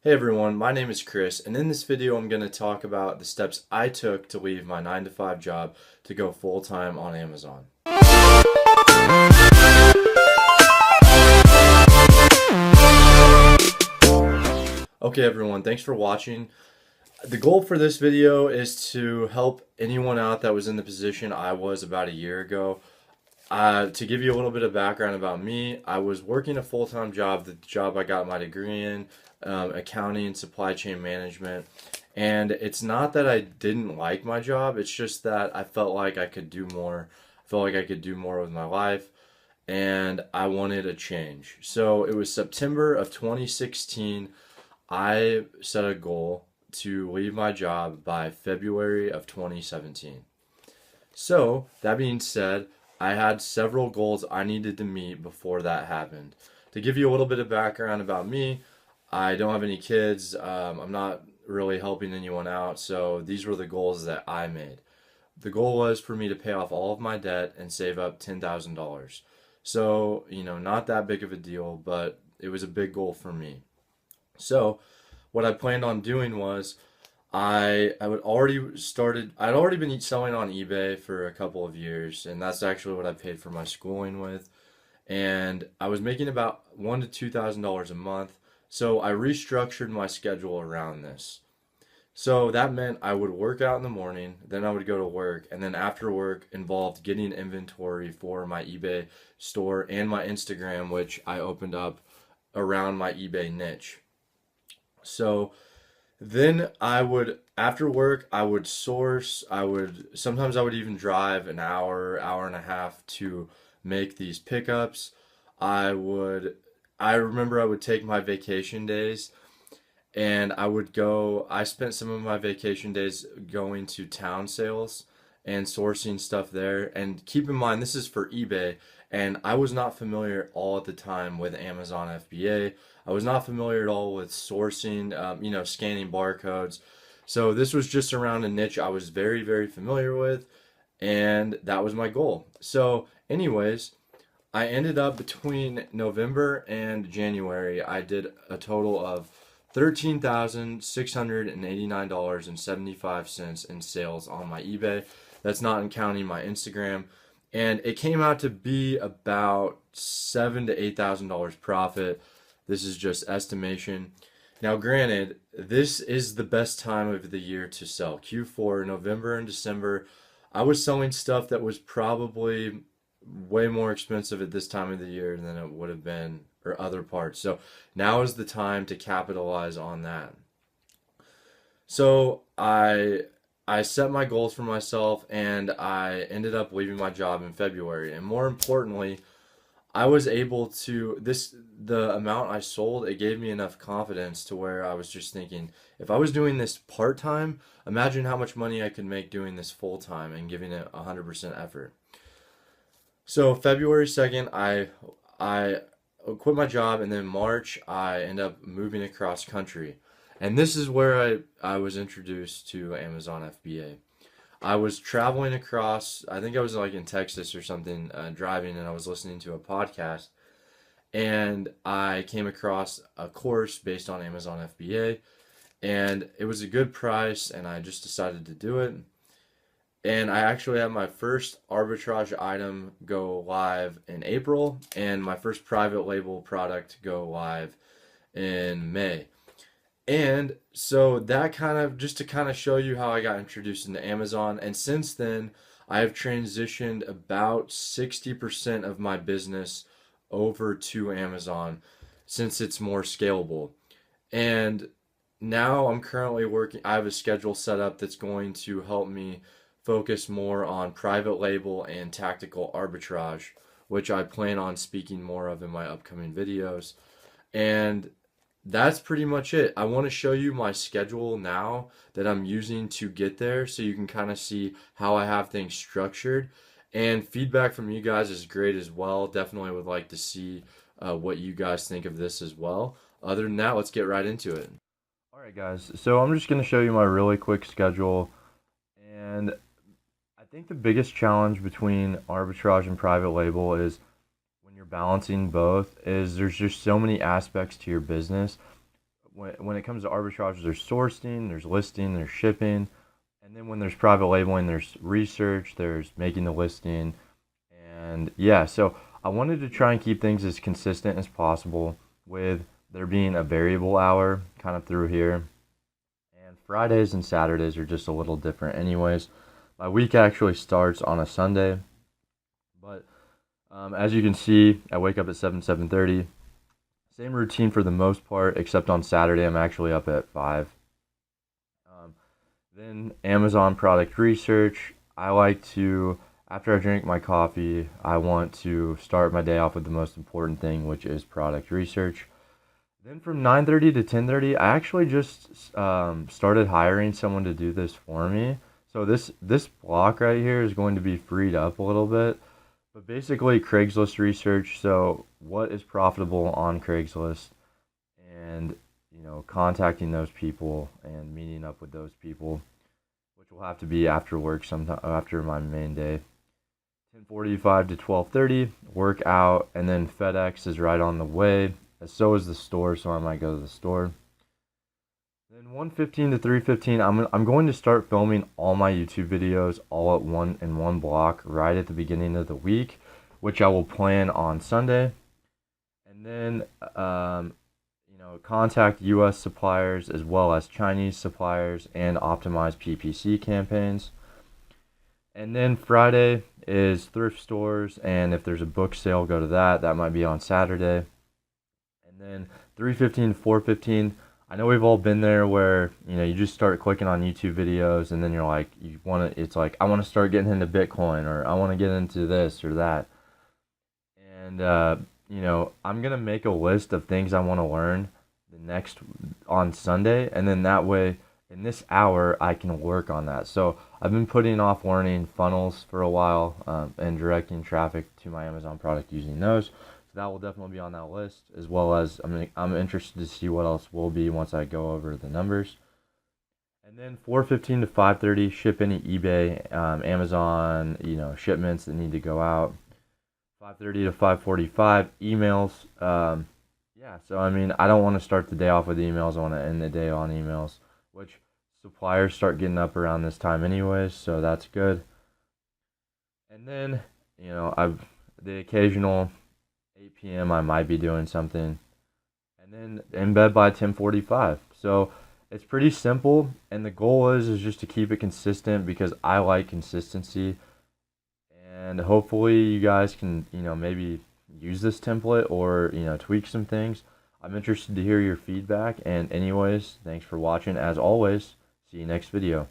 Hey everyone, my name is Chris, and in this video I'm going to talk about the steps I took to leave my 9 to 5 job to go full time on Amazon. Okay everyone, thanks for watching. The goal for this video is to help anyone out that was in the position I was about a year ago. To give you a little bit of background about me, I was working a full-time job, the job I got my degree in, accounting and supply chain management. And it's not that I didn't like my job, it's just that I felt like I could do more. I felt like I could do more with my life, and I wanted a change. So it was September of 2016. I set a goal to leave my job by February of 2017. So, that being said, I had several goals I needed to meet before that happened. To give you a little bit of background about me, I don't have any kids. I'm not really helping anyone out. So, these were the goals that I made. The goal was for me to pay off all of my debt and save up $10,000. So, not that big of a deal, but it was a big goal for me. So, what I planned on doing was I'd already been selling on eBay for a couple of years, and that's actually what I paid for my schooling with. And I was making about $1,000 to $2,000 a month, so I restructured my schedule around this. So that meant I would work out in the morning, then I would go to work, and then after work involved getting inventory for my eBay store and my Instagram, which I opened up around my eBay niche. So then after work, I would source, sometimes I would even drive an hour, hour and a half to make these pickups. I would, I remember I would take my vacation days and I spent some of my vacation days going to town sales and sourcing stuff there. And keep in mind, this is for eBay, and I was not familiar at all at the time with Amazon FBA. I was not familiar at all with sourcing, scanning barcodes. So this was just around a niche I was very, very familiar with, and that was my goal. So, anyways, I ended up between November and January, I did a total of $13,689.75 in sales on my eBay. That's not counting my Instagram. And it came out to be about $7,000 to $8,000 profit. This is just estimation. Now, granted, this is the best time of the year to sell. Q4, November and December, I was selling stuff that was probably way more expensive at this time of the year than it would have been or other parts. So now is the time to capitalize on that. So I set my goals for myself and I ended up leaving my job in February. And more importantly, I was able to the amount I sold, it gave me enough confidence to where I was just thinking, if I was doing this part-time, imagine how much money I could make doing this full-time and giving it 100% effort. So February 2nd, I quit my job, and then March I end up moving across country. And this is where I was introduced to Amazon FBA. I was traveling across, I think I was like in Texas or something, driving, and I was listening to a podcast, and I came across a course based on Amazon FBA, and it was a good price, and I just decided to do it. And I actually had my first arbitrage item go live in April, and my first private label product go live in May. And so that kind of just to kind of show you how I got introduced into Amazon. And since then, I have transitioned about 60% of my business over to Amazon since it's more scalable. And now I'm currently working, I have a schedule set up that's going to help me focus more on private label and tactical arbitrage, which I plan on speaking more of in my upcoming videos. And that's pretty much it. I want to show you my schedule now that I'm using to get there so you can kind of see how I have things structured. And feedback from you guys is great as well. Definitely would like to see what you guys think of this as well. Other than that, let's get right into it. All right, guys. So I'm just going to show you my really quick schedule. And I think the biggest challenge between arbitrage and private label is when you're balancing both is there's just so many aspects to your business. when it comes to arbitrage, there's sourcing, there's listing, there's shipping, and then when there's private labeling, there's research, there's making the listing, and yeah. So I wanted to try and keep things as consistent as possible with there being a variable hour kind of through here. And Fridays and Saturdays are just a little different, anyways. My week actually starts on a Sunday, but as you can see, I wake up at 7:30. Same routine for the most part, except on Saturday I'm actually up at 5. Um, then Amazon product research. I like to, after I drink my coffee, I want to start my day off with the most important thing, which is product research. Then from 9:30 to 10:30, I actually just started hiring someone to do this for me. So this block right here is going to be freed up a little bit. But basically Craigslist research, so what is profitable on Craigslist, and contacting those people and meeting up with those people, which will have to be after work sometime after my main day. 10:45 to 12:30 work out, and then FedEx is right on the way. So is the store, so I might go to the store. Then 1:15 to 3:15, I'm going to start filming all my YouTube videos all at one block right at the beginning of the week, which I will plan on Sunday. And then contact US suppliers as well as Chinese suppliers and optimize PPC campaigns. And then Friday is thrift stores, and if there's a book sale, go to that. That might be on Saturday. And then 3:15 to 4:15, I know we've all been there where, you just start clicking on YouTube videos and then you're like, it's like, I want to start getting into Bitcoin, or I want to get into this or that. And, I'm going to make a list of things I want to learn on Sunday. And then that way, in this hour, I can work on that. So I've been putting off learning funnels for a while, and directing traffic to my Amazon product using those. So that will definitely be on that list, as well as I'm interested to see what else will be once I go over the numbers. And then 4:15 to 5:30, ship any eBay, Amazon, shipments that need to go out. 5:30 to 5:45, emails. Yeah, so I don't want to start the day off with emails. I want to end the day on emails, which suppliers start getting up around this time anyways, so that's good. And then, I've the occasional 8 p.m. I might be doing something, and then in bed by 10:45. So it's pretty simple, and the goal is just to keep it consistent because I like consistency, and hopefully you guys can maybe use this template or tweak some things. I'm interested to hear your feedback, and anyways, thanks for watching. As always, see you next video.